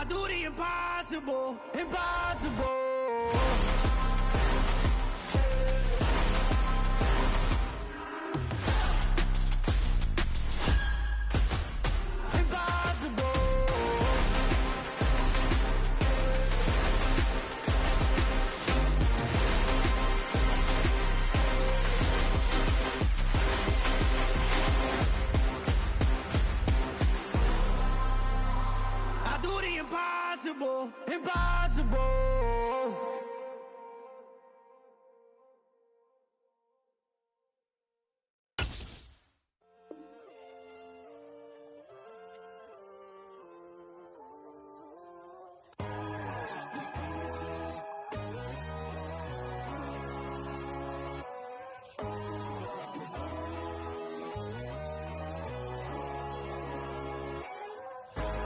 I do the impossible, impossible. Impossible, impossible.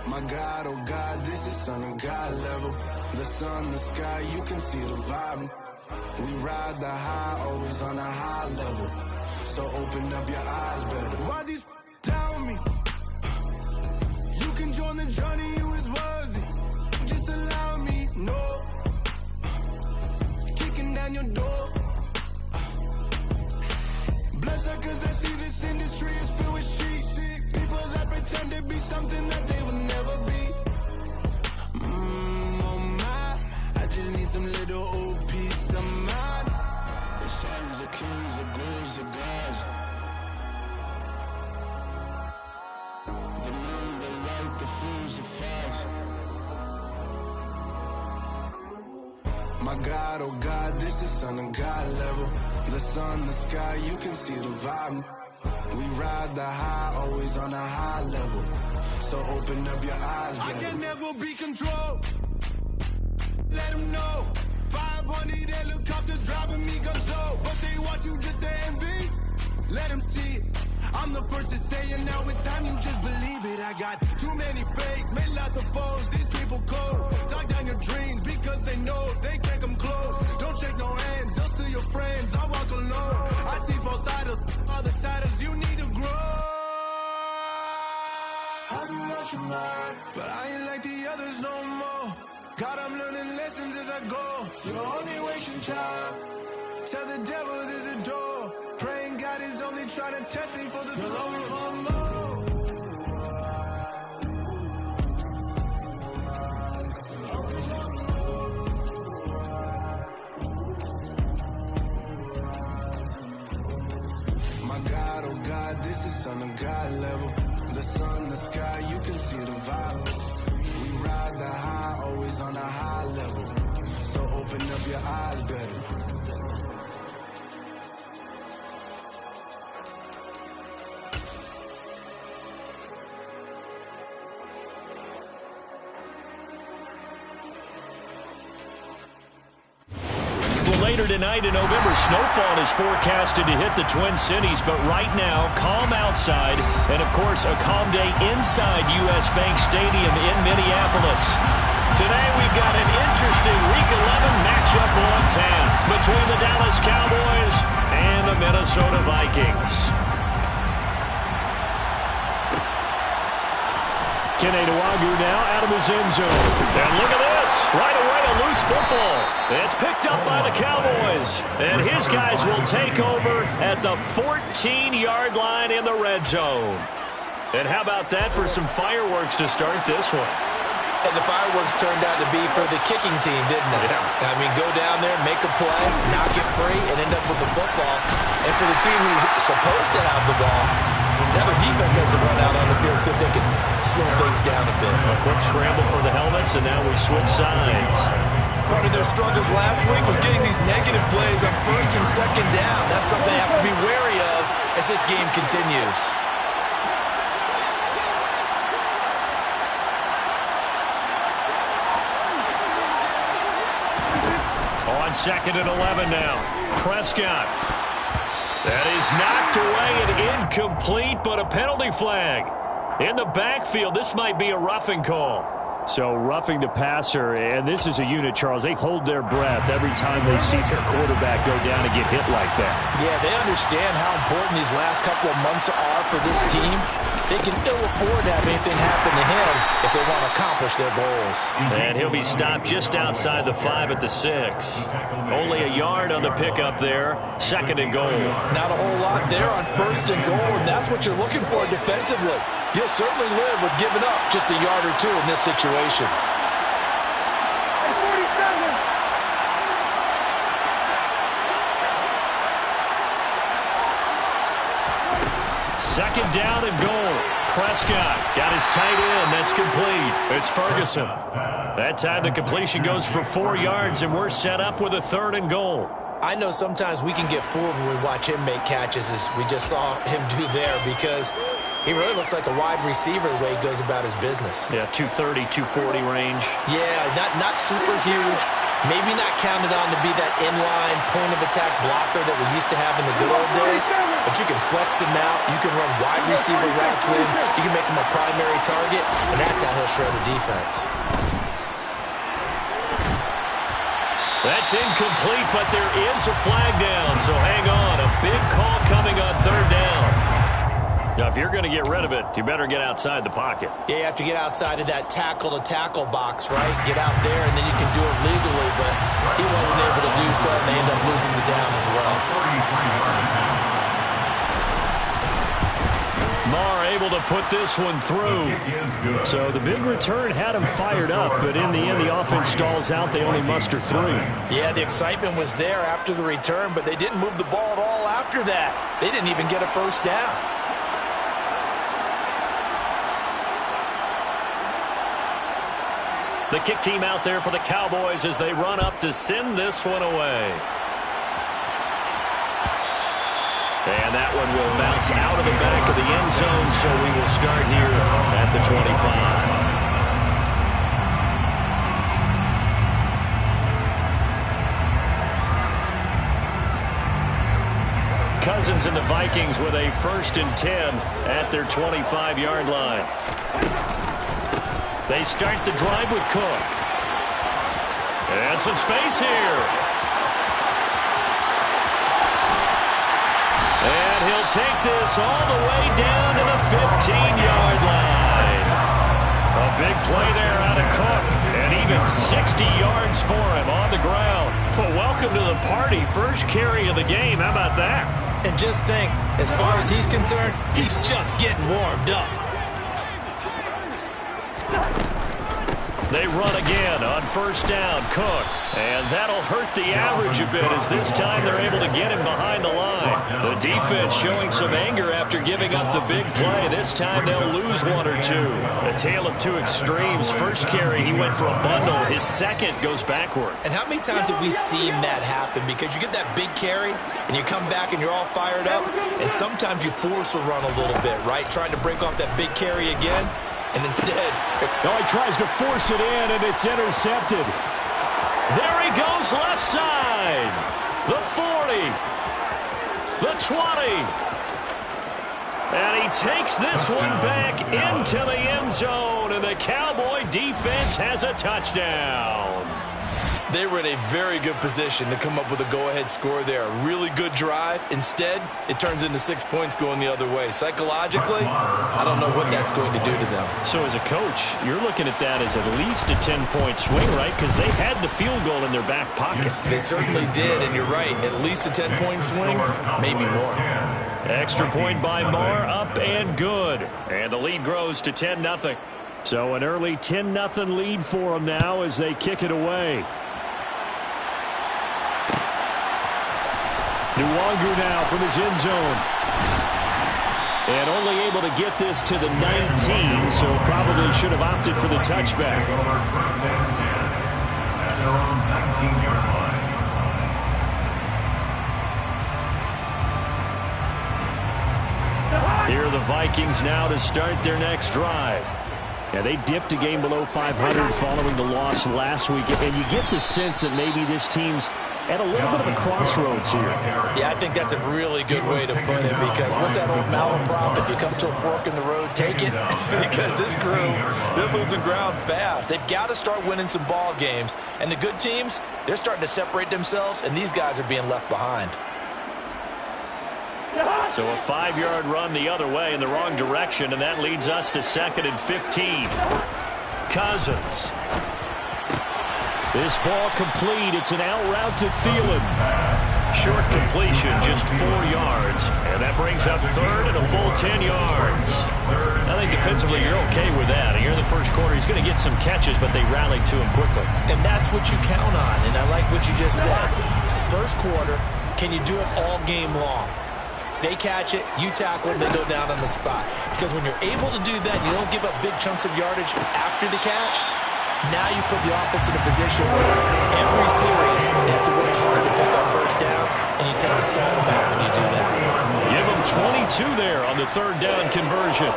My God, oh God, this is Son of God level. The sun, the sky, you can see the vibe. We ride the high, always on a high level. So open up your eyes better. Why these tell me? You can join the journey, you is worthy. Just allow me, no. Kicking down your door. Bloodsuckers, I see this industry is filled with sheep. People that pretend to be something that they will never be. Oh my, I just need some little old peace of mind. The sons of kings, the ghouls, the gods. The moon, the light, the fools, the facts. My God, oh God, this is Son of God level. The sun, the sky, you can see the vibe. We ride the high, always on a high level. So open up your eyes, baby. I can never be controlled. Let them know. 500 helicopters driving me gonzo. But they want you just to envy. Let them see it. I'm the first to say it, now it's time you just believe it. I got too many fakes, made lots of foes. These people cold. Talk down your dreams because they know they can't come close. Don't shake no hands, they'll steal your friends. I walk alone. I see false idols, other titles. You need to grow. Have you lost your mind? But I ain't like the others no more. God, I'm learning lessons as I go. You're only wasting time. Tell the devil there's a door. Praying God is only trying to test me for the glory for more. My God, oh God, this is Son of God level. The sun, the sky, you can see the vibe. We ride the high, always on a high level. So open up your eyes better. Later tonight in November, snowfall is forecasted to hit the Twin Cities, but right now, calm outside, and of course, a calm day inside U.S. Bank Stadium in Minneapolis. Today, we've got an interesting Week 11 matchup on tap between the Dallas Cowboys and the Minnesota Vikings. Keneduagu now out of his end zone. And look at this. Right away, a loose football. It's picked up by the Cowboys. And his guys will take over at the 14-yard line in the red zone. And how about that for some fireworks to start this one? And the fireworks turned out to be for the kicking team, didn't it? Yeah. I mean, go down there, make a play, knock it free, and end up with the football. And for the team who's supposed to have the ball, now their defense has to run out on the field so they can slow things down a bit. A quick scramble for the helmets, and now we switch sides. Part of their struggles last week was getting these negative plays on first and second down. That's something they have to be wary of as this game continues. On 2nd and 11 now. Prescott. That is knocked away and incomplete, but a penalty flag. In the backfield, this might be a roughing call. So roughing the passer, and this is a unit, Charles. They hold their breath every time they see their quarterback go down and get hit like that. Yeah, they understand how important these last couple of months are for this team. They can ill afford to have anything happen to him if they want to accomplish their goals. And he'll be stopped just outside the 5 at the 6. Only a yard on the pickup there. 2nd and goal. Not a whole lot there on 1st and goal, and that's what you're looking for defensively. You'll certainly live with giving up just a yard or 2 in this situation. Second down and goal. Prescott got his tight end. That's complete. It's Ferguson. That time the completion goes for 4 yards, and we're set up with a 3rd and goal. I know sometimes we can get fooled when we watch him make catches, as we just saw him do there, because he really looks like a wide receiver the way he goes about his business. Yeah, 230, 240 range. Yeah, not super huge. Maybe not counted on to be that inline point-of-attack blocker that we used to have in the good old days, but you can flex him out. You can run wide receiver routes with him. You can make him a primary target, and that's how he'll shred the defense. That's incomplete, but there is a flag down, so hang on. A big call coming on 3rd down. Now, if you're going to get rid of it, you better get outside the pocket. Yeah, you have to get outside of that tackle-to-tackle box, right? Get out there, and then you can do it legally, but he wasn't able to do so, and they end up losing the down as well. Marr able to put this one through. So the big return had him fired up, but in the end, the offense stalls out. They only muster 3. Yeah, the excitement was there after the return, but they didn't move the ball at all after that. They didn't even get a 1st down. The kick team out there for the Cowboys as they run up to send this one away. And that one will bounce out of the back of the end zone, so we will start here at the 25. Cousins and the Vikings with a 1st and 10 at their 25-yard line. They start the drive with Cook. And some space here. And he'll take this all the way down to the 15-yard line. A big play there out of Cook. And even 60 yards for him on the ground. Well, welcome to the party. First carry of the game. How about that? And just think, as far as he's concerned, he's just getting warmed up. They run again on 1st down, Cook. And that'll hurt the average a bit as this time they're able to get him behind the line. The defense showing some anger after giving up the big play. This time they'll lose 1 or 2. A tale of 2 extremes. First carry, he went for a bundle. His second goes backward. And how many times have we seen that happen? Because you get that big carry, and you come back and you're all fired up, and sometimes you force a run a little bit, right? Trying to break off that big carry again. And instead, he tries to force it in, and it's intercepted. There he goes left side. The 40. The 20. And he takes this one back into the end zone, and the Cowboy defense has a touchdown. They were in a very good position to come up with a go-ahead score there. A really good drive. Instead, it turns into 6 points going the other way. Psychologically, I don't know what that's going to do to them. So as a coach, you're looking at that as at least a 10-point swing, right? Because they had the field goal in their back pocket. They certainly did, and you're right. At least a 10-point swing, maybe more. Extra point by Marr, up and good. And the lead grows to 10-0. So an early 10-0 lead for them now as they kick it away. Nwangu now from his end zone. And only able to get this to the 19, so probably should have opted for the touchback. Here are the Vikings now to start their next drive. Yeah, they dipped a game below 500 following the loss last week, and you get the sense that maybe this team's at a little bit of a crossroads here. Yeah, I think that's a really good way to put it, because what's that old malaprop? If you come to a fork in the road, take it. Because this crew, they're losing ground fast. They've got to start winning some ball games. And the good teams, they're starting to separate themselves, and these guys are being left behind. So a 5-yard run the other way in the wrong direction, and that leads us to 2nd and 15. Cousins. This ball complete. It's an out route to Thielen. Short completion, just 4 yards. And that brings up 3rd and a full 10 yards. I think defensively you're okay with that. And here in the first quarter, he's going to get some catches, but they rallied to him quickly. And that's what you count on, and I like what you just said. First quarter, can you do it all game long? They catch it, you tackle them, they go down on the spot. Because when you're able to do that, you don't give up big chunks of yardage after the catch. Now you put the offense in a position where every series they have to work hard to pick up first downs, and you tend to stall them out when you do that. Give them 22 there on the 3rd down conversion.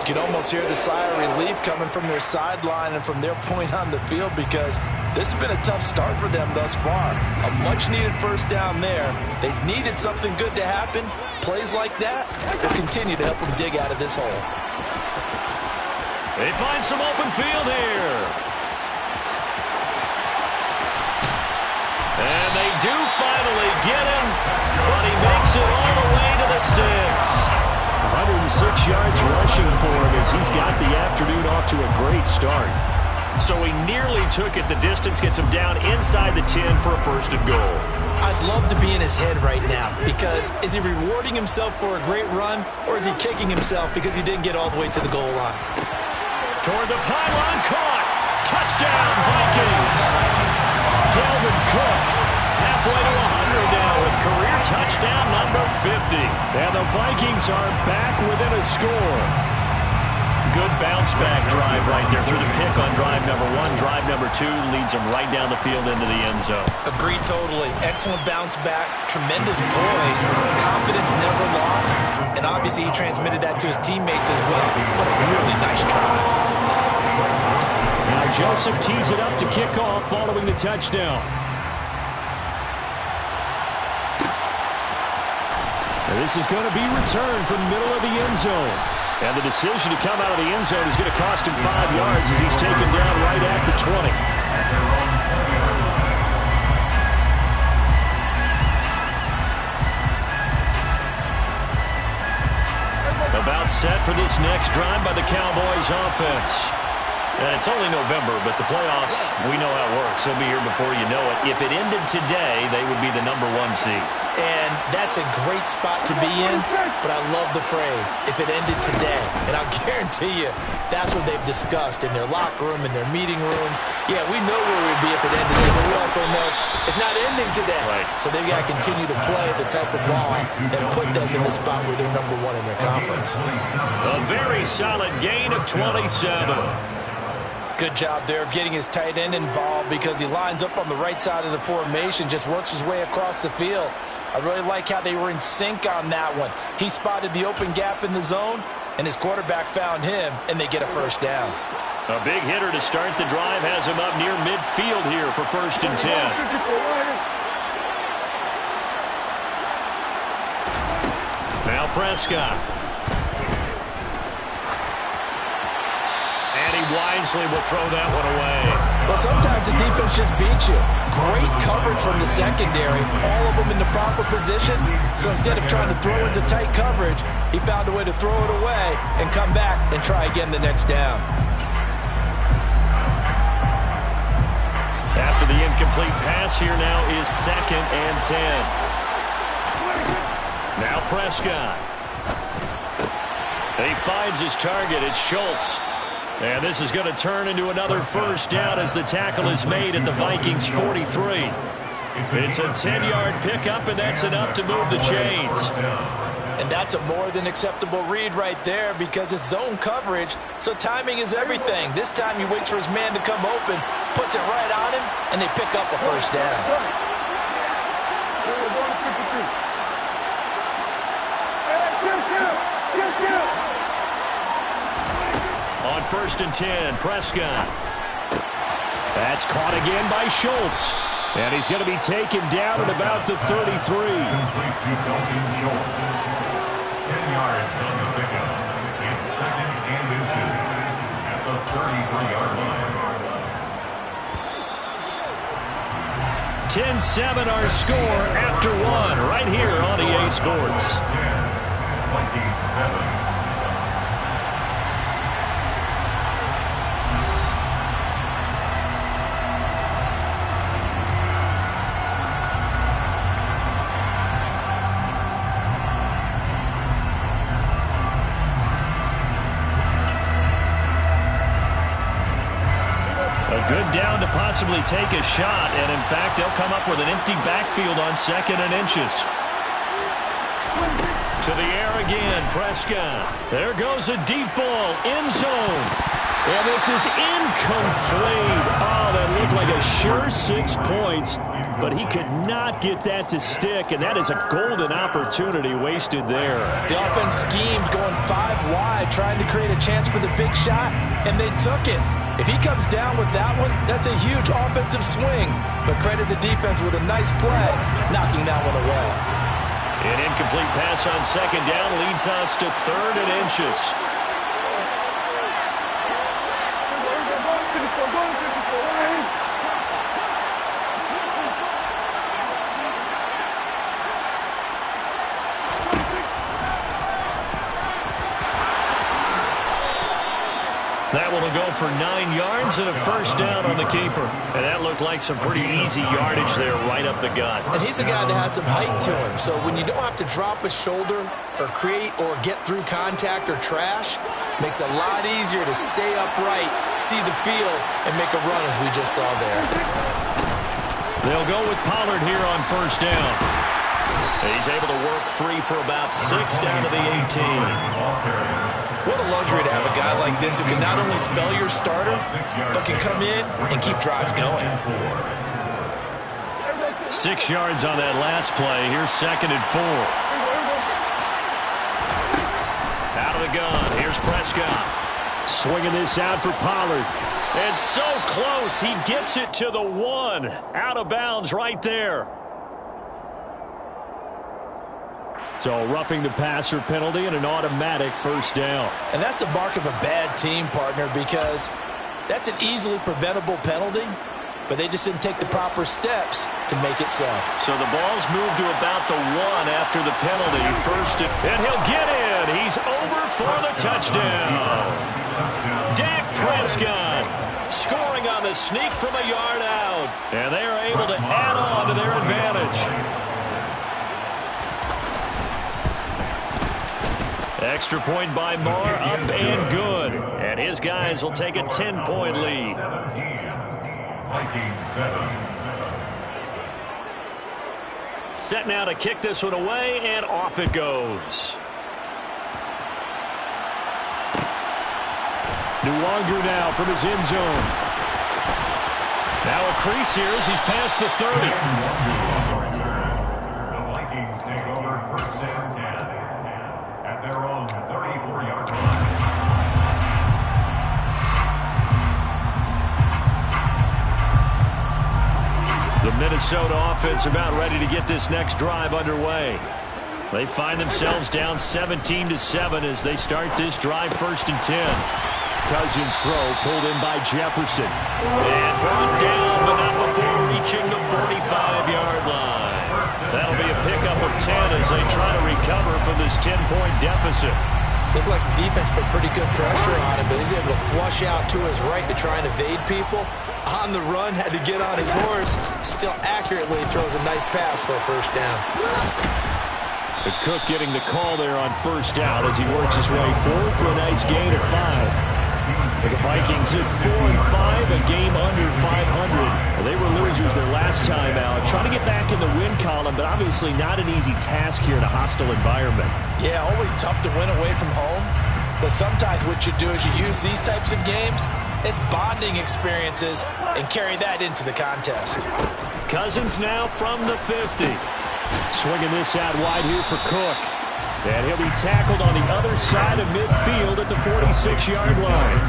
You can almost hear the sigh of relief coming from their sideline and from their point on the field, because this has been a tough start for them thus far. A much-needed first down there. They needed something good to happen. Plays like that will continue to help them dig out of this hole. They find some open field here. And they do finally get him, but he makes it all the way to the 6. 106 yards rushing for him as he's got the afternoon off to a great start. So he nearly took it the distance, gets him down inside the 10 for a 1st and goal. I'd love to be in his head right now, because is he rewarding himself for a great run, or is he kicking himself because he didn't get all the way to the goal line? Toward the pylon, caught. Touchdown, Vikings. Dalvin Cook, halfway to 100 now with career touchdown number 50. And the Vikings are back within a score. Good bounce-back drive right there through the pick on drive number 1. Drive number 2 leads them right down the field into the end zone. Agree totally. Excellent bounce back, tremendous poise, confidence never lost, and obviously he transmitted that to his teammates as well. What a really nice drive. Now Joseph tees it up to kick off following the touchdown. And this is going to be returned from the middle of the end zone. And the decision to come out of the end zone is going to cost him 5 yards as he's taken down right at the 20. About set for this next drive by the Cowboys offense. And it's only November, but the playoffs, we know how it works. They'll be here before you know it. If it ended today, they would be the number 1 seed. And that's a great spot to be in, but I love the phrase, if it ended today. And I'll guarantee you, that's what they've discussed in their locker room, in their meeting rooms. Yeah, we know where we'd be if it ended today, but we also know it's not ending today. Right. So they've got to continue to play the type of ball that put them in the spot where they're number 1 in their conference. A very solid gain of 27. Good job there of getting his tight end involved, because he lines up on the right side of the formation, just works his way across the field. I really like how they were in sync on that one. He spotted the open gap in the zone, and his quarterback found him, and they get a first down. A big hitter to start the drive has him up near midfield here for 1st and 10. Now Prescott. And he wisely will throw that one away. Well, sometimes the defense just beats you. Great coverage from the secondary, all of them in the proper position. So instead of trying to throw into tight coverage, he found a way to throw it away and come back and try again the next down. After the incomplete pass, here now is 2nd and 10. Now Prescott. He finds his target. It's Schultz. And this is going to turn into another first down as the tackle is made at the Vikings 43. It's a 10-yard pickup, and that's enough to move the chains. And that's a more than acceptable read right there, because it's zone coverage, so timing is everything. This time he waits for his man to come open, puts it right on him, and they pick up a first down. On 1st and 10, Prescott. That's caught again by Schultz. And he's going to be taken down at about the 33. Complete to Dalton Schultz. 10 yards on the pickup. It's second and inches at the 33-yard line. 10-7 our score after one right here on EA Sports. 27. Good down to possibly take a shot, and in fact, they'll come up with an empty backfield on 2nd and inches. To the air again, Prescott. There goes a deep ball, end zone. And this is incomplete. Oh, that looked like a sure 6 points, but he could not get that to stick, and that is a golden opportunity wasted there. The offense schemed going 5 wide, trying to create a chance for the big shot, and they took it. If he comes down with that one, that's a huge offensive swing. But credit the defense with a nice play, knocking that one away. An incomplete pass on 2nd down leads us to 3rd and inches. That one will go for 9 yards and a 1st down on the keeper. And that looked like some pretty easy yardage there right up the gut. And he's a guy that has some height to him. So when you don't have to drop a shoulder or create or get through contact or trash, makes it a lot easier to stay upright, see the field, and make a run as we just saw there. They'll go with Pollard here on 1st down. He's able to work free for about 6 down to the 18. What a luxury to have a guy like this who can not only spell your starter, but can come in and keep drives going. 6 yards on that last play. Here's 2nd and 4. Out of the gun. Here's Prescott. Swinging this out for Pollard. And so close. He gets it to the 1. Out of bounds right there. So roughing the passer penalty and an automatic 1st down. And that's the mark of a bad team, partner, because that's an easily preventable penalty, but they just didn't take the proper steps to make it so. So the ball's moved to about the 1 after the penalty. And he'll get in. He's over for the touchdown. Dak Prescott scoring on the sneak from a yard out. And they are able to add on to their advantage. Extra point by Marr, up and good. And his guys will take a 10-point lead. 17. Vikings 7. Set now to kick this one away, and off it goes. Nuwanger now from his end zone. Now a crease here as he's past the 30. The Vikings take over 1st and 10. Their own 34-yard line. The Minnesota offense about ready to get this next drive underway. They find themselves down 17-7 as they start this drive 1st and 10. Cousins throw pulled in by Jefferson. And brought down, but not before reaching the 45-yard line. That'll be a pickup of 10 as they try to recover from this 10-point deficit. Looked like the defense put pretty good pressure on him, but he's able to flush out to his right to try and evade people. On the run, had to get on his horse. Still accurately throws a nice pass for a 1st down. The Cook getting the call there on 1st down as he works his way forward for a nice gain of 5. The Vikings at 4-5, a game under 500. They were losers their last time out. Trying to get back in the win column, but obviously not an easy task here in a hostile environment. Yeah, always tough to win away from home. But sometimes what you do is you use these types of games as bonding experiences and carry that into the contest. Cousins now from the 50. Swinging this out wide here for Cook. And he'll be tackled on the other side of midfield at the 46-yard line.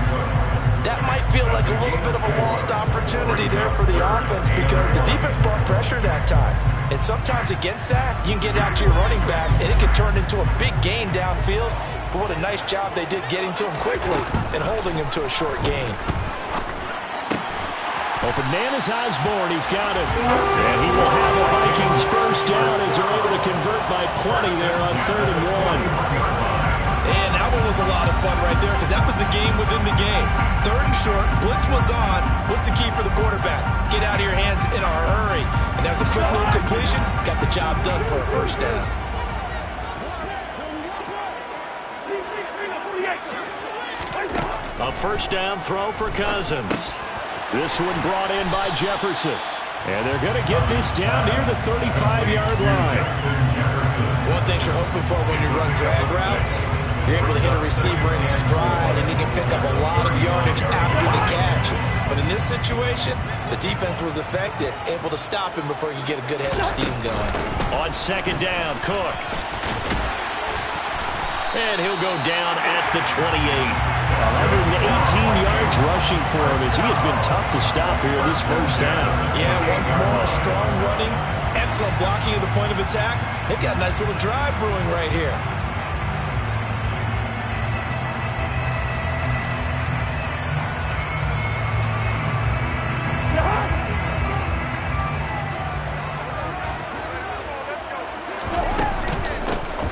That might feel like a little bit of a lost opportunity. opportunity there for the offense because the defense brought pressure that time. And sometimes against that, you can get out to your running back, and it can turn into a big gain downfield. But what a nice job they did getting to him quickly and holding him to a short gain. Open man is Osborne. He's got it. And he will have the Vikings first down as they're able to convert by plenty there on 3rd and 1. And that one was a lot of fun right there because that was the game within the game. 3rd and short, blitz was on. What's the key for the quarterback? Get out of your hands in a hurry. And that was a quick little completion. Got the job done for a first down. A first down throw for Cousins. This one brought in by Jefferson. And they're going to get this down near the 35-yard line. One thing you're hoping for when you run drag routes, you're able to hit a receiver in stride, and he can pick up a lot of yardage after the catch. But in this situation, the defense was effective, able to stop him before he could get a good head of steam going. On 2nd down, Cook. And he'll go down at the 28. 118 yards rushing for him as he has been tough to stop here this first half. Yeah, once more, strong running, excellent blocking at the point of attack. They've got a nice little drive brewing right here.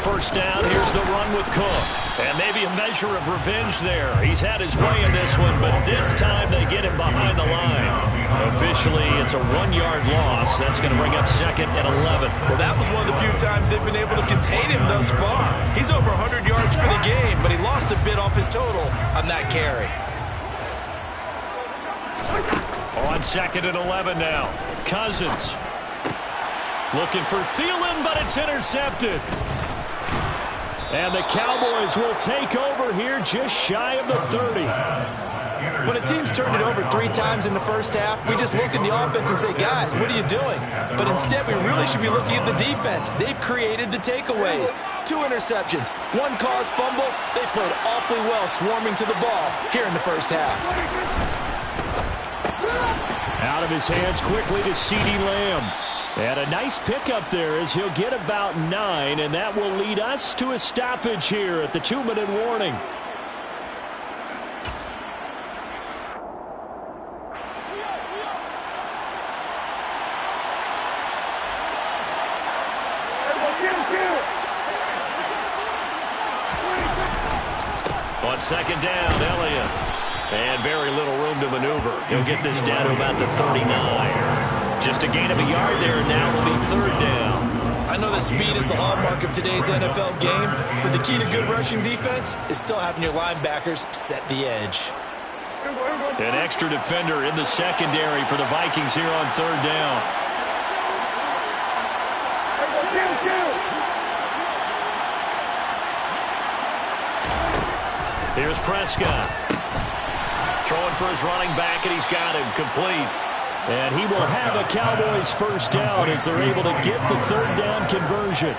First down, here's the run with Cook. And maybe a measure of revenge there. He's had his way in this one, but this time they get him behind the line. Officially, it's a 1-yard loss. That's going to bring up 2nd and 11. Well, that was one of the few times they've been able to contain him thus far. He's over 100 yards for the game, but he lost a bit off his total on that carry. On 2nd and 11 now. Cousins. Looking for Thielen, but it's intercepted. And the Cowboys will take over here just shy of the 30. When a team's turned it over 3 times in the first half, we just look at the offense and say, guys, what are you doing? But instead, we really should be looking at the defense. They've created the takeaways. 2 interceptions, 1 caused fumble. They played awfully well swarming to the ball here in the first half. Out of his hands quickly to CeeDee Lamb. And a nice pickup there as he'll get about 9, and that will lead us to a stoppage here at the 2-minute warning. On 2nd down, Elliott. And very little room to maneuver. He'll get this down to about the 39. Just a gain of a yard there, and now will be 3rd down. I know that speed is the hallmark of today's NFL game, but the key to good rushing defense is still having your linebackers set the edge. An extra defender in the secondary for the Vikings here on 3rd down. Here's Prescott. Throwing for his running back, and he's got him complete. And he will have a Cowboys first down as they're able to get the 3rd down conversion.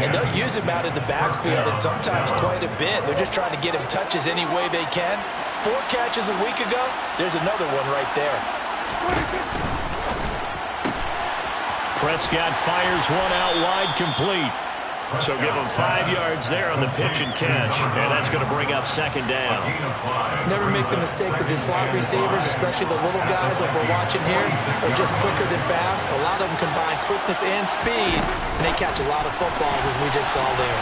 And they'll use him out in the backfield, and sometimes quite a bit. They're just trying to get him touches any way they can. 4 catches a week ago. There's another one right there. Prescott fires one out wide, complete. So give him 5 yards there on the pitch and catch, and that's going to bring up 2nd down. Never make the mistake that the slot receivers, especially the little guys like we're watching here, are just quicker than fast. A lot of them combine quickness and speed, and they catch a lot of footballs, as we just saw there.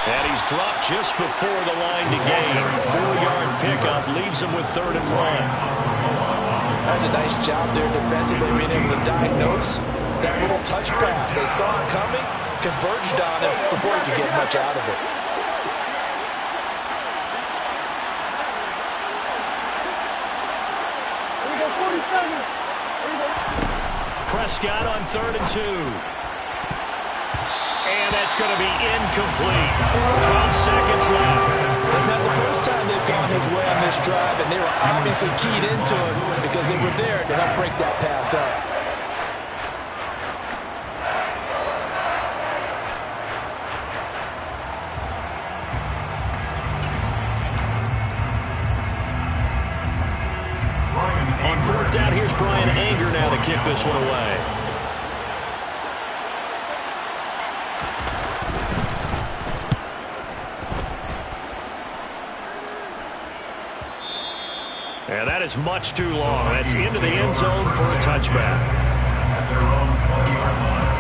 And he's dropped just before the line to gain. 4-yard pickup leaves him with 3rd and 1. That's a nice job there defensively, being able to diagnose that little touch pass. They saw it coming, converged on it before he could get much out of it. Prescott on 3rd and 2. And that's going to be incomplete. 12 seconds left. That's not the first time they've gone his way on this drive, and they were obviously keyed into it because they were there to help break that pass up. On 4th down, here's Bryan kick this one away. And that is much too long. That's into the end zone for a touchback. At their own 20-yard line.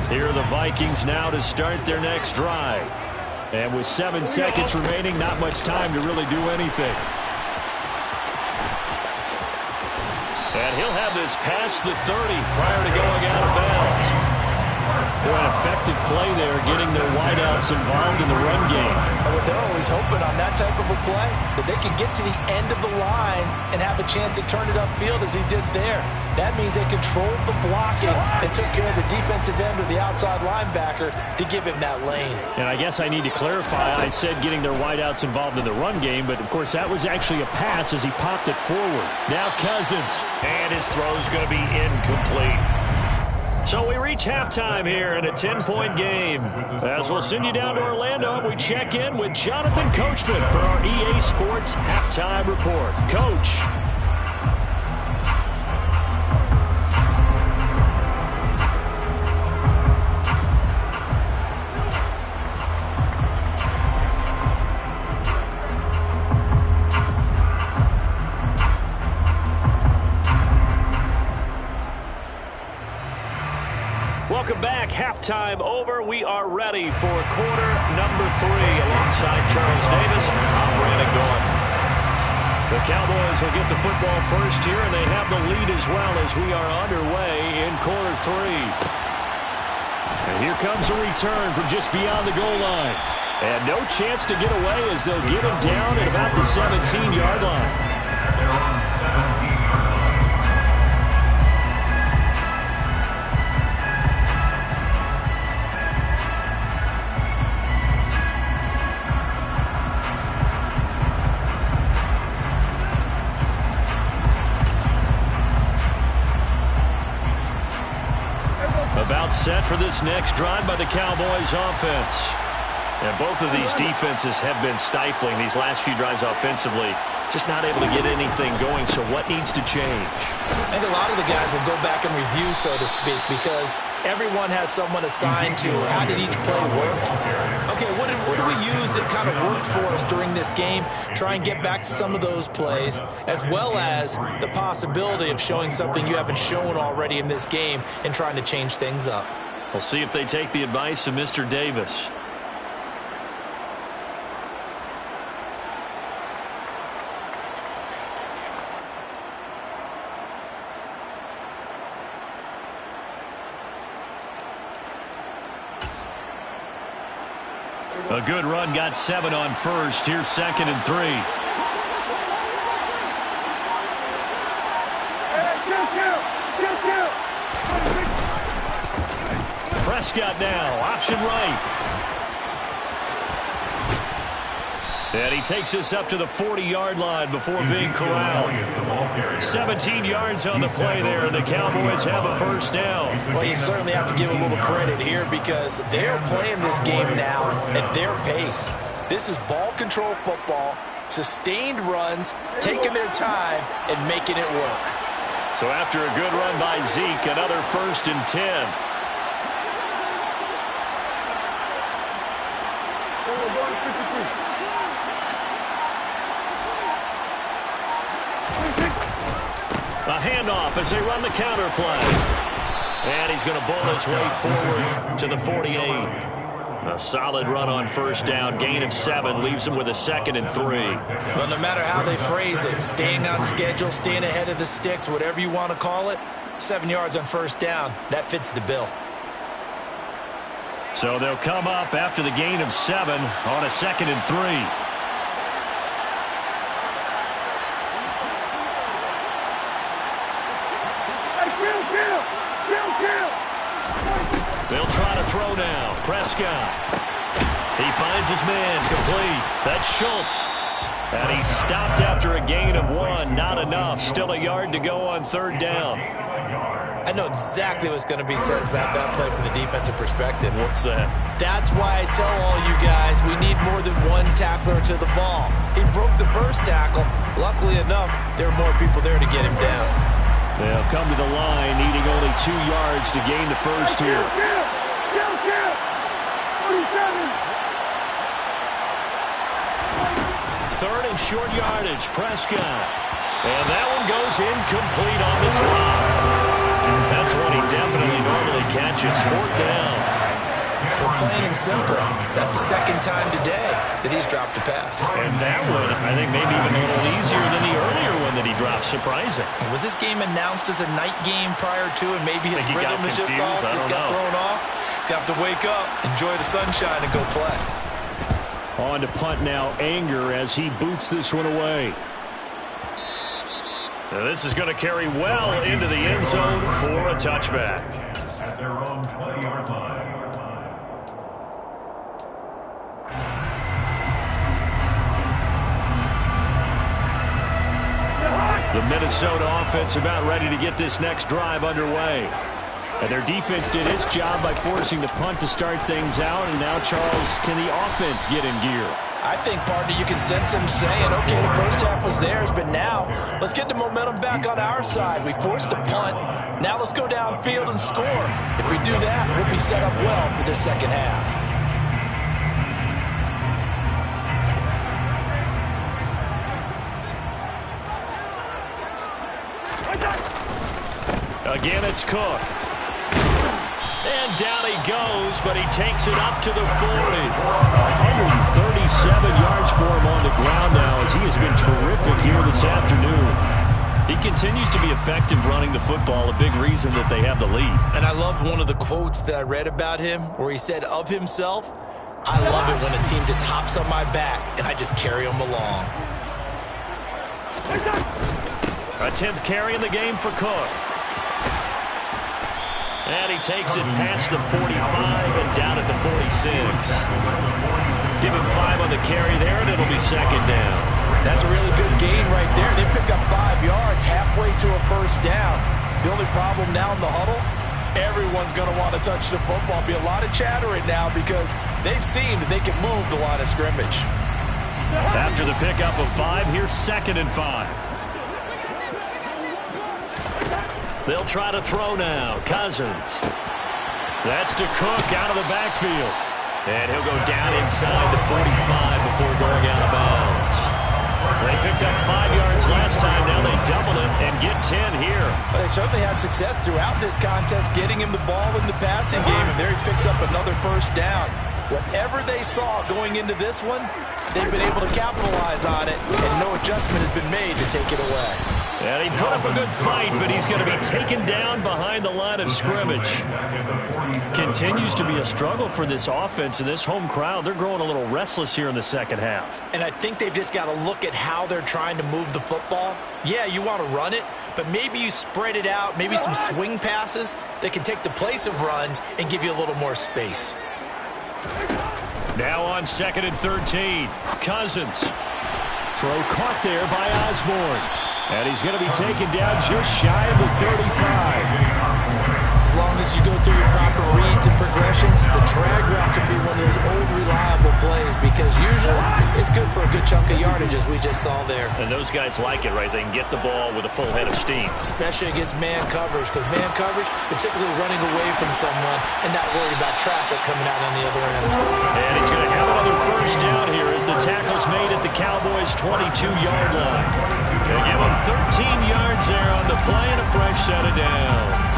Here are the Vikings now to start their next drive. And with 7 seconds remaining, not much time to really do anything. And he'll have this past the 30 prior to going out of bounds. Boy, an effective play there, getting their wideouts involved in the run game. But they're always hoping on that type of a play that they can get to the end of the line and have a chance to turn it upfield as he did there. That means they controlled the blocking and took care of the defensive end or the outside linebacker to give him that lane. And I guess I need to clarify, I said getting their wideouts involved in the run game, but of course that was actually a pass as he popped it forward. Now Cousins, and his throw's going to be incomplete. So we reach halftime here in a 10-point game. As we'll send you down to Orlando, we check in with Jonathan Coachman for our EA Sports Halftime Report. Coach. Welcome back. Halftime over. We are ready for quarter number 3. Alongside Charles Davis, I'm Brandon Gordon. The Cowboys will get the football first here, and they have the lead as well as we are underway in quarter 3. And here comes a return from just beyond the goal line. And no chance to get away as they'll get him down at about the 17-yard line. They're on 17-yard line. About set for this next drive by the Cowboys offense. And both of these defenses have been stifling these last few drives offensively. Just not able to get anything going, so what needs to change? I think a lot of the guys will go back and review, so to speak, because everyone has someone assigned to how did each play work. Okay, what did we use that kind of worked for us during this game? Try and get back to some of those plays, as well as the possibility of showing something you haven't shown already in this game and trying to change things up. We'll see if they take the advice of Mr. Davis. A good run, got 7 on first. Here's 2nd and 3. Prescott now, option right. And he takes us up to the 40-yard line before being corralled. 17 yards on the play there. The Cowboys have a first down. Well, you certainly have to give a little credit here because they're playing this game now at their pace. This is ball control football, sustained runs, taking their time, and making it work. So after a good run by Zeke, another 1st and 10. A handoff as they run the counter play. And he's going to bull his way forward to the 48. A solid run on first down. Gain of 7 leaves him with a 2nd and 3. Well, no matter how they phrase it, staying on schedule, staying ahead of the sticks, whatever you want to call it, 7 yards on first down, that fits the bill. So they'll come up after the gain of 7 on a 2nd and 3. They'll try to throw now. Prescott. He finds his man complete. That's Schultz. And he stopped after a gain of 1. Not enough. Still a yard to go on 3rd down. I know exactly what's going to be said about that play from the defensive perspective. What's that? That's why I tell all you guys we need more than one tackler to the ball. He broke the first tackle. Luckily enough, there were more people there to get him down. They'll come to the line, needing only 2 yards to gain the first here. Third and short yardage, Prescott. And that one goes incomplete on the drop. That's one he definitely normally catches. 4th down. Plain and simple. That's the second time today that he's dropped a pass. And that one, I think, maybe even a little easier than the earlier one that he dropped. Surprising. Was this game announced as a night game prior to, and maybe his rhythm is just off? He's got thrown off. He's got to wake up, enjoy the sunshine, and go play. On to punt now, Anger, as he boots this one away. Now this is going to carry well into the end zone for a touchback. At their own 20-yard line. The Minnesota offense about ready to get this next drive underway. And their defense did its job by forcing the punt to start things out. And now, Charles, can the offense get in gear? I think, partner, you can sense him saying, okay, the first half was theirs, but now let's get the momentum back on our side. We forced a punt. Now let's go downfield and score. If we do that, we'll be set up well for the second half. Again, it's Cook. And down he goes, but he takes it up to the 40. 137 yards for him on the ground now, as he has been terrific here this afternoon. He continues to be effective running the football, a big reason that they have the lead. And I love one of the quotes that I read about him, where he said of himself, I love it when a team just hops on my back and I just carry them along. A 10th carry in the game for Cook. And he takes it past the 45 and down at the 46. Give him 5 on the carry there, and it'll be second down. That's a really good gain right there. They pick up 5 yards halfway to a first down. The only problem now in the huddle, everyone's going to want to touch the football. Be a lot of chatter right now because they've seen that they can move the line of scrimmage. After the pickup of 5, here's 2nd and 5. They'll try to throw now. Cousins. That's to Cook out of the backfield. And he'll go down inside the 45 before going out of bounds. They picked up 5 yards last time. Now they double it and get 10 here. But they certainly had success throughout this contest, getting him the ball in the passing game. And there he picks up another first down. Whatever they saw going into this one, they've been able to capitalize on it, and no adjustment has been made to take it away. And he put up a good fight, but he's going to be taken down behind the line of scrimmage. Continues to be a struggle for this offense and this home crowd. They're growing a little restless here in the second half. And I think they've just got to look at how they're trying to move the football. Yeah, you want to run it, but maybe you spread it out, maybe some swing passes that can take the place of runs and give you a little more space. Now on 2nd and 13. Cousins. Throw caught there by Osborne. And he's going to be taken down just shy of the 35. As long as you go through your proper reads and progressions, the drag route can be one of those old reliable plays because usually it's good for a good chunk of yardage, as we just saw there. And those guys like it, right? They can get the ball with a full head of steam. Especially against man coverage, because man coverage, particularly running away from someone and not worried about traffic coming out on the other end. And he's going to have another first down here as the tackle's made at the Cowboys' 22-yard line. They give him 13 yards there on the play and a fresh set of downs.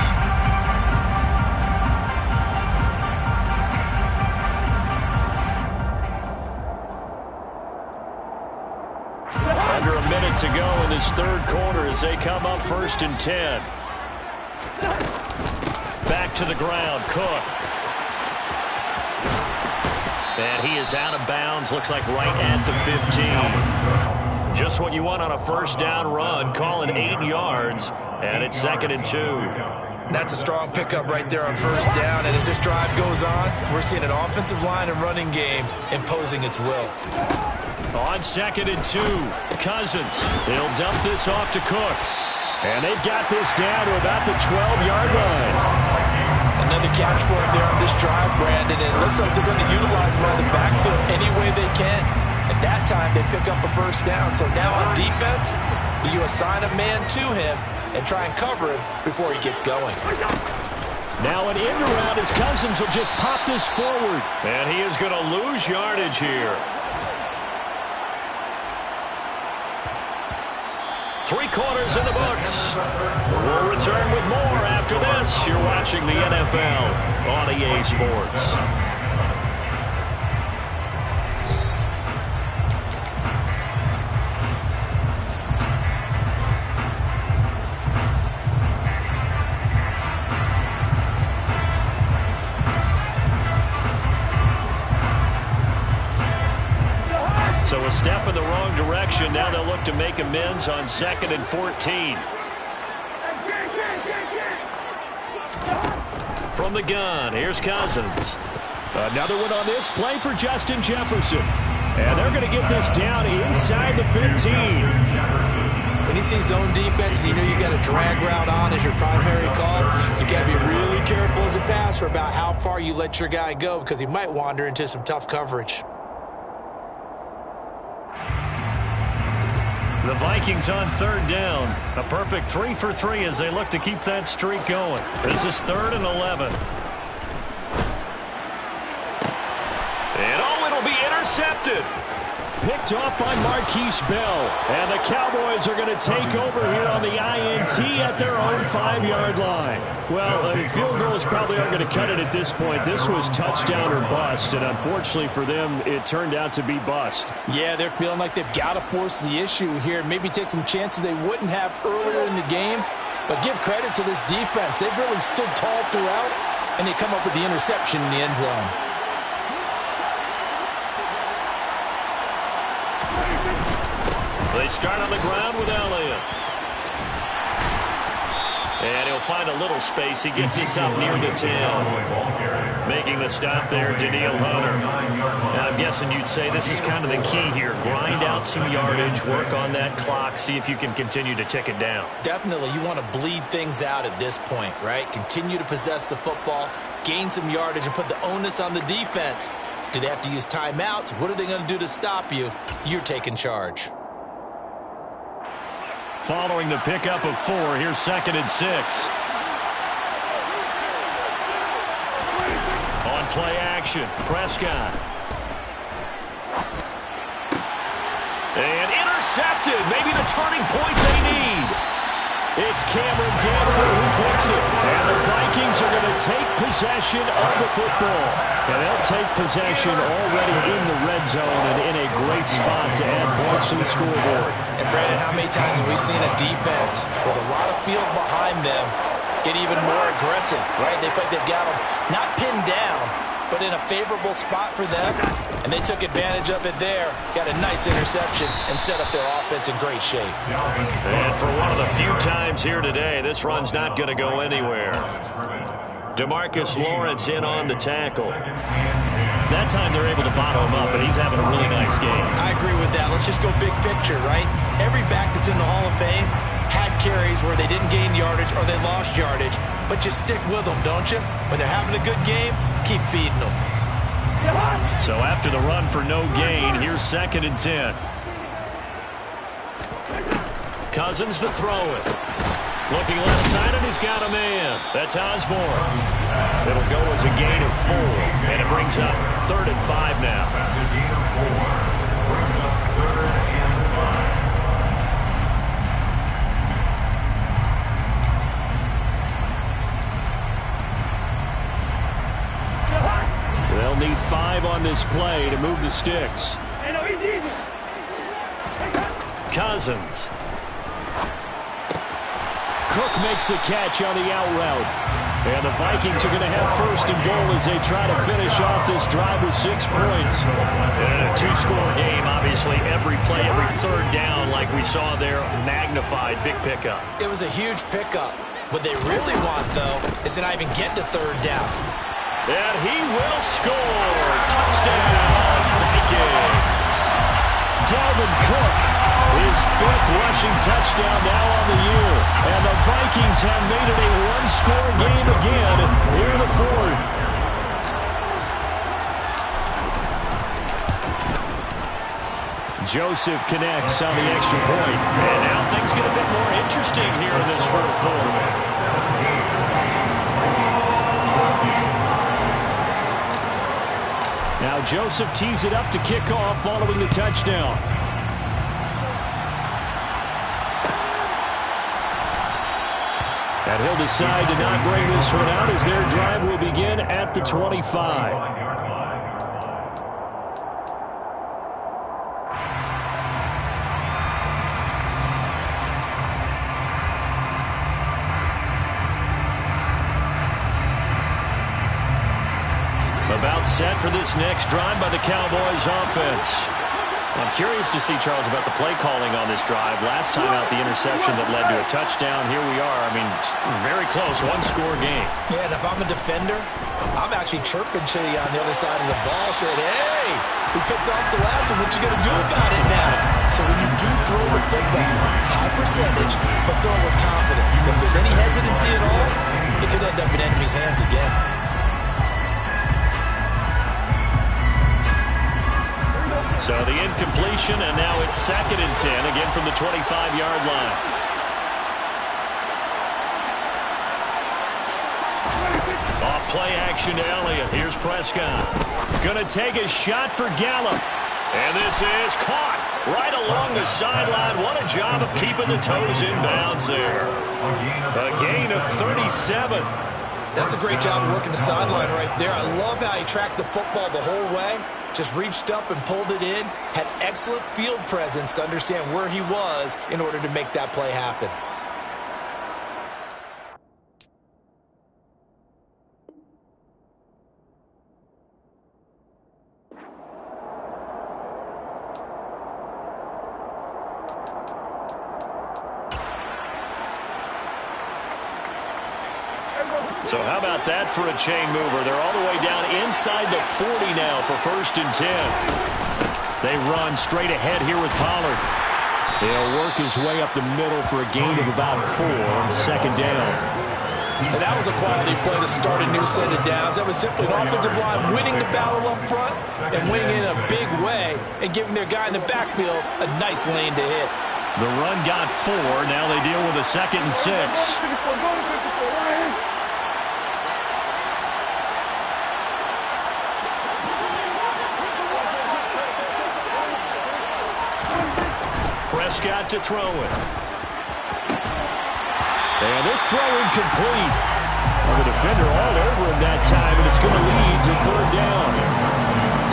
Under a minute to go in this third quarter as they come up 1st and 10. Back to the ground, Cook. And he is out of bounds, looks like right at the 15. Just what you want on a first down run, calling 8 yards, and it's 2nd and 2. That's a strong pickup right there on first down, and as this drive goes on, we're seeing an offensive line and running game imposing its will. On 2nd and 2, Cousins. He'll dump this off to Cook. And they've got this down to about the 12-yard line. Another catch for him there on this drive, Brandon, and it looks like they're going to utilize him on the backfield any way they can. And And that time they pick up a first down. So now on defense, do you assign a man to him and try and cover him before he gets going? Now an end around as Cousins will just pop this forward. And he is going to lose yardage here. 3 quarters in the books. We'll return with more after this. You're watching the NFL on EA Sports. So a step in the wrong direction. Now they'll look to make amends on 2nd and 14. From the gun, here's Cousins. Another one on this play for Justin Jefferson. And they're going to get this down inside the 15. When you see zone defense and you know you got a drag route on as your primary call, you got to be really careful as a passer about how far you let your guy go because he might wander into some tough coverage. The Vikings on 3rd down. A perfect 3 for 3 as they look to keep that streak going. This is 3rd and 11. And it'll be intercepted. Picked off by Marquise Bell. And the Cowboys are going to take over here on the INT at their own 5-yard line. Well, field goals probably aren't going to cut it at this point. This was touchdown or bust, and unfortunately for them, it turned out to be bust. Yeah, they're feeling like they've got to force the issue here. Maybe take some chances they wouldn't have earlier in the game. But give credit to this defense. They've really stood tall throughout, and they come up with the interception in the end zone. They start on the ground with Elliott. And he'll find a little space. He gets us up near the 10. Making the stop there, Danielle Hunter. And I'm guessing you'd say this is kind of the key here. Grind out some yardage, work on that clock, see if you can continue to tick it down. Definitely, you want to bleed things out at this point, right? Continue to possess the football, gain some yardage, and put the onus on the defense. Do they have to use timeouts? What are they going to do to stop you? You're taking charge. Following the pickup of 4, here's 2nd and 6. On play action, Prescott. And intercepted. Maybe the turning point they need. It's Cameron Dantzler who picks it. And the Vikings are going to take possession of the football. And they'll take possession already in the red zone and in a great spot to add points to the scoreboard. And Brandon, how many times have we seen a defense with a lot of field behind them get even more aggressive, right? They feel like they've got them not pinned down, but in a favorable spot for them. And they took advantage of it there, got a nice interception, and set up their offense in great shape. And for one of the few times here today, this run's not going to go anywhere. DeMarcus Lawrence in on the tackle. That time they're able to bottle him up, and he's having a really nice game. I agree with that. Let's just go big picture, right? Every back that's in the Hall of Fame had carries where they didn't gain yardage or they lost yardage, but you stick with them, don't you? When they're having a good game, keep feeding them. So after the run for no gain, here's 2nd and 10. Cousins to throw it. Looking left side, and he's got a man. That's Osborne. It'll go as a gain of 4, and it brings up 3rd and 5 now. They'll need 5 on this play to move the sticks. Cousins. Cook makes the catch on the out route. And the Vikings are going to have 1st and goal as they try to finish off this drive with 6 points. And a 2-score game, obviously, every play, every 3rd down, like we saw there, magnified, big pickup. It was a huge pickup. What they really want, though, is to not even get to 3rd down. And he will score. Touchdown, Vikings. Dalvin Cook, his 5th rushing touchdown now on the year. And the Vikings have made it a 1-score game again here in the 4th. Joseph connects on the extra point. And now things get a bit more interesting here in this fourth quarter. Now Joseph tees it up to kick off following the touchdown. And he'll decide to not bring this one out as their drive will begin at the 25. About set for this next drive by the Cowboys offense. I'm curious to see, Charles, about the play calling on this drive. Last time out, the interception that led to a touchdown. Here we are. I mean, very close, one-score game. Yeah, and if I'm a defender, I'm actually chirping to you on the other side of the ball, saying, hey, we picked off the last one. What you going to do about it now? So when you do throw the football, high percentage, but throw it with confidence. If there's any hesitancy at all, it could end up in enemy's hands again. So the incompletion, and now it's 2nd and 10, again from the 25-yard line. Off play action to Elliott. Here's Prescott. Going to take a shot for Gallup. And this is caught right along the sideline. What a job of keeping the toes in bounds there. A gain of 37. That's a great job of working the sideline right there. I love how he tracked the football the whole way. Just reached up and pulled it in. Had excellent field presence to understand where he was in order to make that play happen. So how about that for a chain mover? They're all the way down inside the 40 now for 1st and 10. They run straight ahead here with Pollard. He'll work his way up the middle for a gain of about 4 on 2nd down. And that was a quality play to start a new set of downs. That was simply an offensive line winning the battle up front and winning in a big way and giving their guy in the backfield a nice lane to hit. The run got 4. Now they deal with a 2nd and 6. Prescott to throw it. And this throw incomplete. Well, the defender all over him that time, and it's going to lead to 3rd down.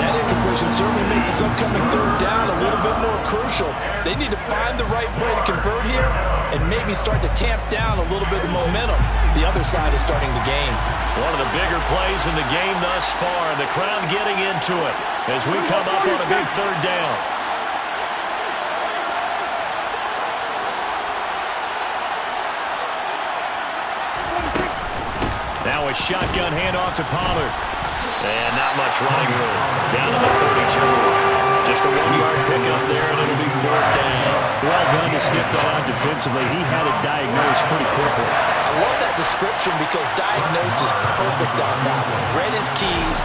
That incompletion certainly makes this upcoming 3rd down a little bit more crucial. They need to find the right play to convert here and maybe start to tamp down a little bit of momentum. The other side is starting to gain. One of the bigger plays in the game thus far, and the crowd getting into it as we come up on a big 3rd down. Now a shotgun handoff to Pollard. And not much running room. Down to the 32. Just a 1-yard pickup there, and it'll be 4th down. Well done to sniff that out defensively. He had it diagnosed pretty quickly. I love that description because diagnosed is perfect on that one. Read his keys,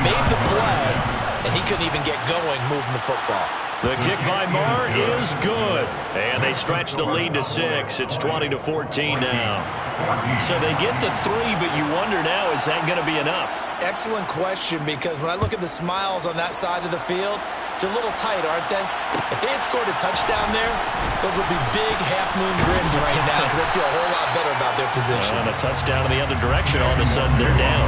made the play, and he couldn't even get going moving the football. The kick by Marr is good. And they stretch the lead to 6. It's 20-14 now. So they get the 3, but you wonder now, is that going to be enough? Excellent question, because when I look at the smiles on that side of the field, they're a little tight, aren't they? If they had scored a touchdown there, those would be big half-moon grins right now because they feel a whole lot better about their position. And a touchdown in the other direction, all of a sudden they're down.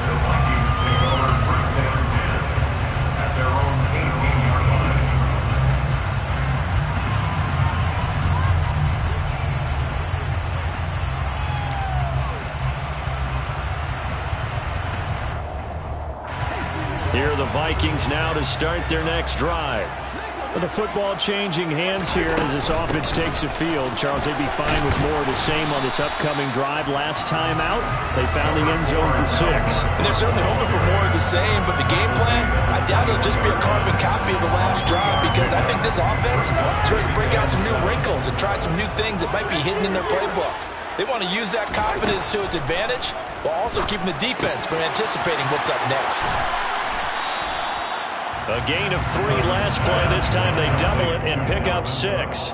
The Vikings take over 1st and 10 at their own 18-yard line. Here are the Vikings now to start their next drive. With the football changing hands here as this offense takes the field. Charles, they'd be fine with more of the same on this upcoming drive. Last time out, they found the end zone for 6. And they're certainly hoping for more of the same, but the game plan, I doubt it'll just be a carbon copy of the last drive because I think this offense is ready to break out some new wrinkles and try some new things that might be hidden in their playbook. They want to use that confidence to its advantage while also keeping the defense from anticipating what's up next. A gain of 3 last play. This time they double it and pick up 6.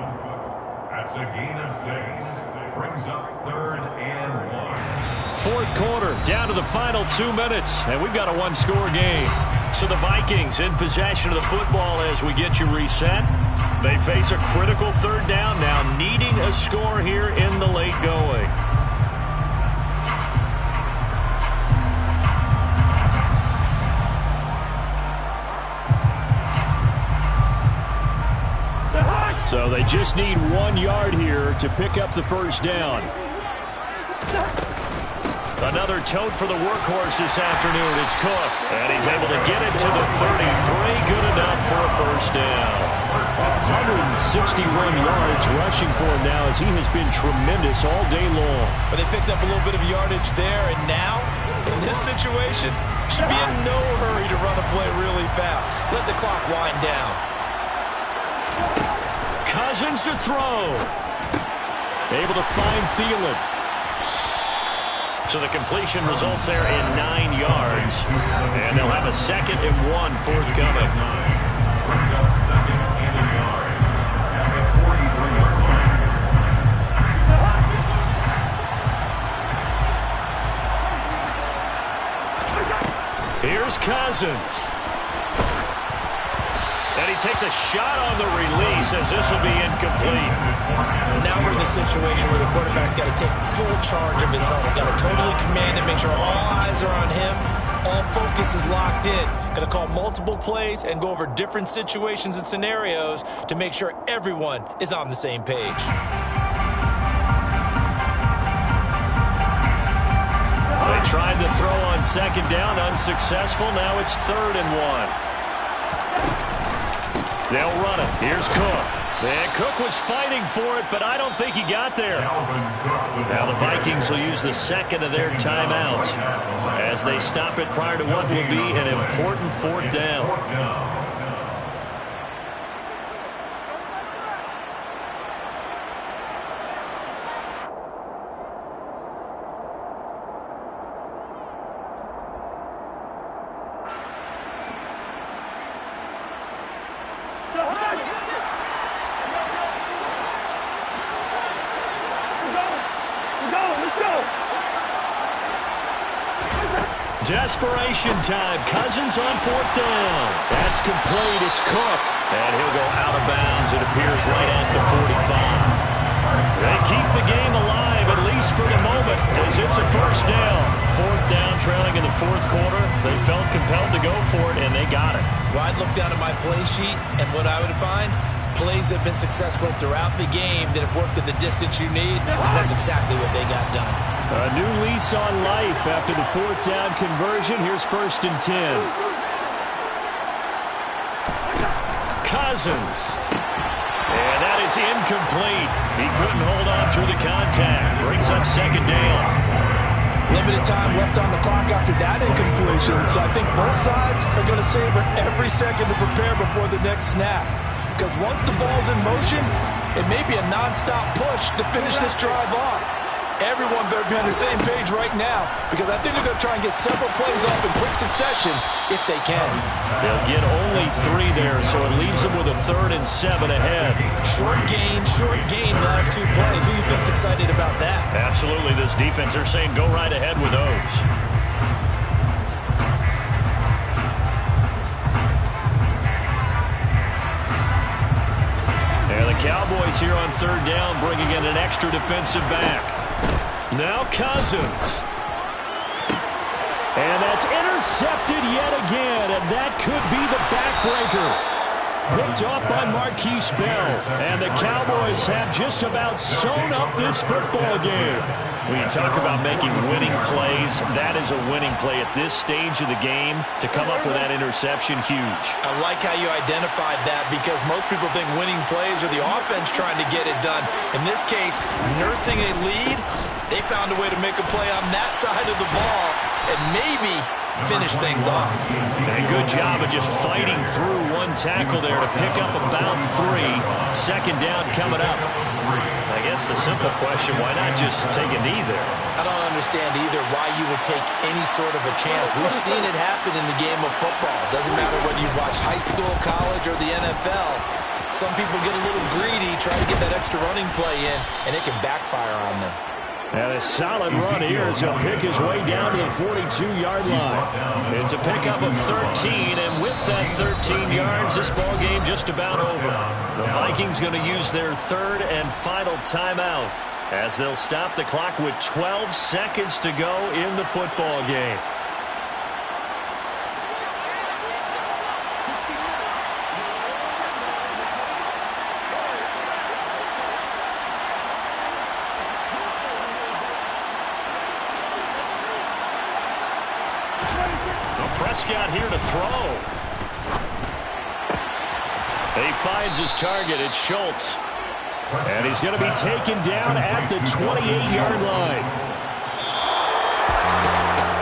That's a gain of 6. Brings up 3rd and 1. Fourth quarter, down to the final 2 minutes, and we've got a one-score game. So the Vikings in possession of the football as we get you reset. They face a critical 3rd down now, needing a score here in the late going. So they just need 1 yard here to pick up the first down. Another tote for the workhorse this afternoon. It's Cook, and he's able to get it to the 33. Good enough for a first down. 161 yards rushing for him now as he has been tremendous all day long. But they picked up a little bit of yardage there, and now, in this situation, should be in no hurry to run a play really fast. Let the clock wind down. Cousins to throw. Able to find Thielen. So the completion results there in 9 yards. And they'll have a 2nd and 1 forthcoming. Brings up 2nd and a yard at the 43-yard line. Here's Cousins. And he takes a shot on the release as this will be incomplete. Now we're in the situation where the quarterback's got to take full charge of his helmet. Got to totally command it, make sure all eyes are on him. All focus is locked in. Got to call multiple plays and go over different situations and scenarios to make sure everyone is on the same page. They tried to throw on 2nd down, unsuccessful. Now it's 3rd and 1. They'll run it. Here's Cook. And Cook was fighting for it, but I don't think he got there. Now the Vikings will use the 2nd of their timeouts as they stop it prior to what will be an important 4th down. Desperation time. Cousins on 4th down. That's complete. It's Cook. And he'll go out of bounds. It appears right at the 45. They keep the game alive, at least for the moment, as it's a first down. 4th down, trailing in the 4th quarter. They felt compelled to go for it, and they got it. Well, I'd look down at my play sheet, and what I would find, plays have been successful throughout the game that have worked at the distance you need. And that's exactly what they got done. A new lease on life after the 4th down conversion. Here's 1st and 10. Cousins. And that is incomplete. He couldn't hold on through the contact. Brings up 2nd down. Limited time left on the clock after that incompletion. So I think both sides are going to savor every second to prepare before the next snap. Because once the ball's in motion, it may be a nonstop push to finish this drive off. Everyone better be on the same page right now, because I think they're going to try and get several plays off in quick succession if they can. They'll get only 3 there, so it leaves them with a 3rd and 7 ahead. Short gain last 2 plays. Who do you think's excited about that? Absolutely. This defense, they're saying go right ahead with those. And the Cowboys here on 3rd down, bringing in an extra defensive back. Now Cousins. And that's intercepted yet again, and that could be the backbreaker. Picked off by Marquise Bell, and the Cowboys have just about sewn up this football game. When you talk about making winning plays, that is a winning play at this stage of the game. To come up with that interception, huge. I like how you identified that, because most people think winning plays are the offense trying to get it done. In this case, nursing a lead, they found a way to make a play on that side of the ball. and maybe finish things off. And a good job of just fighting through one tackle there to pick up about 3. Second down coming up. I guess the simple question, why not just take a knee there? I don't understand either why you would take any sort of a chance. We've seen it happen in the game of football. Doesn't matter whether you watch high school, college, or the NFL. Some people get a little greedy, try to get that extra running play in, and it can backfire on them. And a solid run here as he'll pick his way down to the 42-yard line. It's a pickup of 13, and with that 13 yards, this ball game just about over. The Vikings going to use their third and final timeout as they'll stop the clock with 12 seconds to go in the football game. Prescott here to throw. He finds his target. It's Schultz. And he's going to be taken down at the 28-yard line.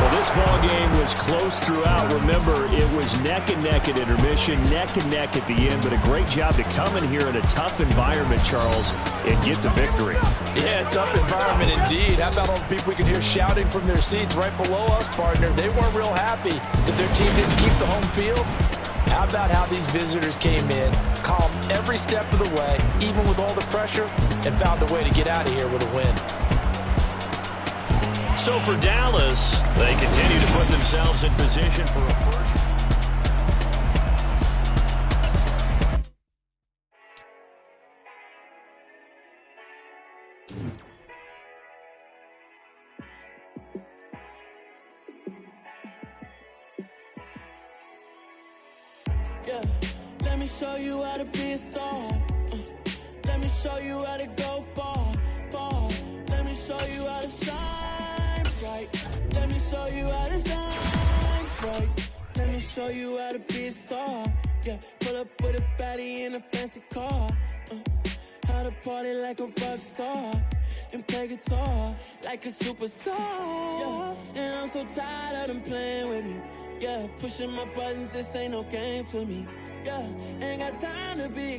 Well, this ball game was close throughout. Remember, it was neck and neck at intermission, neck and neck at the end, but a great job to come in here in a tough environment, Charles, and get the victory. Yeah, tough environment indeed. How about all the people we can hear shouting from their seats right below us, partner? They weren't real happy that their team didn't keep the home field. How about how these visitors came in, calm every step of the way, even with all the pressure, and found a way to get out of here with a win. So for Dallas, they continue to put themselves in position for a first. Yeah, let me show you how to be a star. Let me show you how to go far, far. Let me show you how to shine bright. Let me show you how to shine bright. Let me show you how to be a star. Yeah, pull up with a baddie in a fancy car. How to party like a rock star and play guitar like a superstar. Yeah, and I'm so tired of them playing with me. Yeah, pushing my buttons, this ain't no game to me. Yeah, ain't got time to be